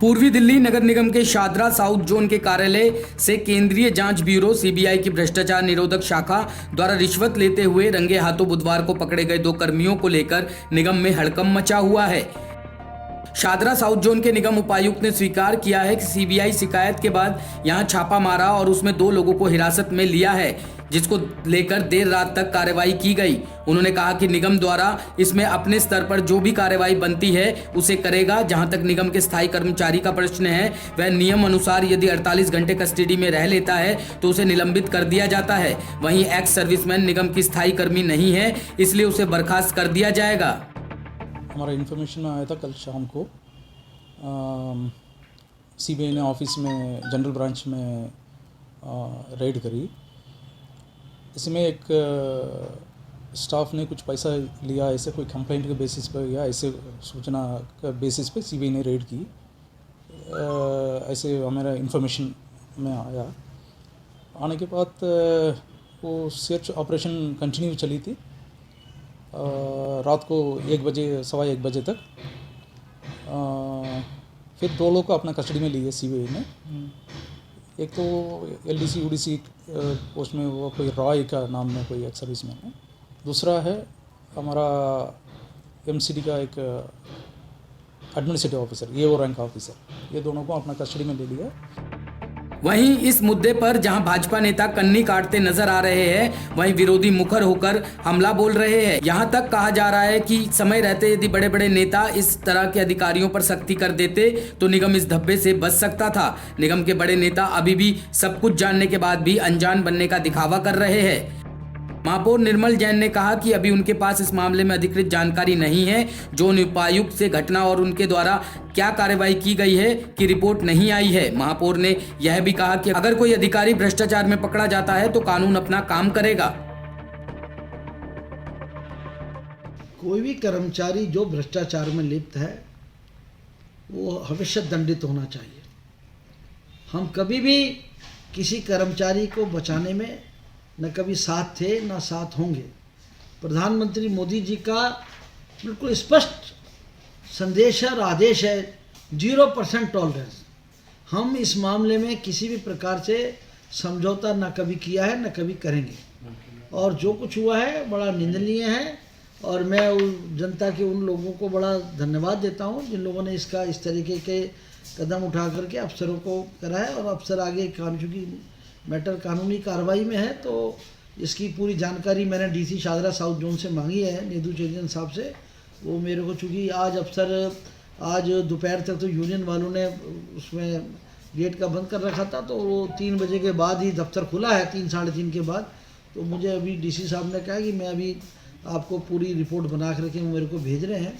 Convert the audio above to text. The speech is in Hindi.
पूर्वी दिल्ली नगर निगम के शादरा साउथ जोन के कार्यालय से केंद्रीय जांच ब्यूरो सीबीआई की भ्रष्टाचार निरोधक शाखा द्वारा रिश्वत लेते हुए रंगे हाथों बुधवार को पकड़े गए 2 कर्मियों को लेकर निगम में हड़कंप मचा हुआ है। शादरा साउथ जोन के निगम उपायुक्त ने स्वीकार किया है कि सीबीआई शिकायत के बाद यहां छापा मारा और उसमें 2 लोगों को हिरासत में लिया है, जिसको लेकर देर रात तक कार्रवाई की गई। उन्होंने कहा कि निगम द्वारा इसमें अपने स्तर पर जो भी कार्रवाई बनती है उसे करेगा। जहां तक निगम के स्थायी कर्मचारी का प्रश्न है, वह नियम अनुसार यदि 48 घंटे कस्टडी में रह लेता है तो उसे निलंबित कर दिया जाता है। वहीं एक्स सर्विसमैन निगम की स्थायी कर्मी नहीं है, इसलिए उसे बर्खास्त कर दिया जाएगा। हमारा इन्फॉर्मेशन आया था कल शाम को सीबीआई ने ऑफिस में जनरल ब्रांच में रेड करी। इसमें एक स्टाफ ने कुछ पैसा लिया, ऐसे कोई कंप्लेंट के बेसिस पर या ऐसे सूचना के बेसिस पे सीबीआई ने रेड की। ऐसे हमारा इन्फॉर्मेशन में आया। आने के बाद वो सर्च ऑपरेशन कंटिन्यू चली थी रात को 1 बजे, सवा 1 बजे तक। फिर 2 लोग को अपना कस्टडी में लिए सीबीआई ने। एक तो एलडीसी यूडीसी पोस्ट में वो कोई रॉय का नाम में कोई एक सर्विसमैन है। दूसरा है हमारा एमसीडी का एक एडमिनिस्ट्रेटिव ऑफिसर, ये वो रैंक ऑफिसर। ये दोनों को अपना कस्टडी में ले लिया। वहीं इस मुद्दे पर जहां भाजपा नेता कन्नी काटते नजर आ रहे हैं, वहीं विरोधी मुखर होकर हमला बोल रहे हैं। यहां तक कहा जा रहा है कि समय रहते यदि बड़े बड़े नेता इस तरह के अधिकारियों पर सख्ती कर देते तो निगम इस धब्बे से बच सकता था। निगम के बड़े नेता अभी भी सब कुछ जानने के बाद भी अनजान बनने का दिखावा कर रहे हैं। महापौर निर्मल जैन ने कहा कि अभी उनके पास इस मामले में अधिकृत जानकारी नहीं है। जोन उपायुक्त से घटना और उनके द्वारा क्या कार्रवाई की गई है की रिपोर्ट नहीं आई है। महापौर ने यह भी कहा कि अगर कोई अधिकारी भ्रष्टाचार में पकड़ा जाता है तो कानून अपना काम करेगा। कोई भी कर्मचारी जो भ्रष्टाचार में लिप्त है वो हमेशा दंडित होना चाहिए। हम कभी भी किसी कर्मचारी को बचाने में न कभी साथ थे न साथ होंगे। प्रधानमंत्री मोदी जी का बिल्कुल स्पष्ट संदेश है और आदेश है 0% टॉलरेंस। हम इस मामले में किसी भी प्रकार से समझौता न कभी किया है न कभी करेंगे। और जो कुछ हुआ है बड़ा निंदनीय है और मैं जनता के उन लोगों को बड़ा धन्यवाद देता हूं जिन लोगों ने इसका इस तरीके के कदम उठा करके अफसरों को करा है। और अफसर आगे चूँकि मैटर कानूनी कार्रवाई में है तो इसकी पूरी जानकारी मैंने डीसी शादरा साउथ जोन से मांगी है, नीदू चेरियन साहब से। वो मेरे को चूँकि आज दोपहर तक तो यूनियन वालों ने उसमें गेट का बंद कर रखा था, तो वो 3 बजे के बाद ही दफ्तर खुला है, 3 साढ़े 3 के बाद। तो मुझे अभी डीसी साहब ने कहा कि मैं अभी आपको पूरी रिपोर्ट बना करके मेरे को भेज रहे हैं।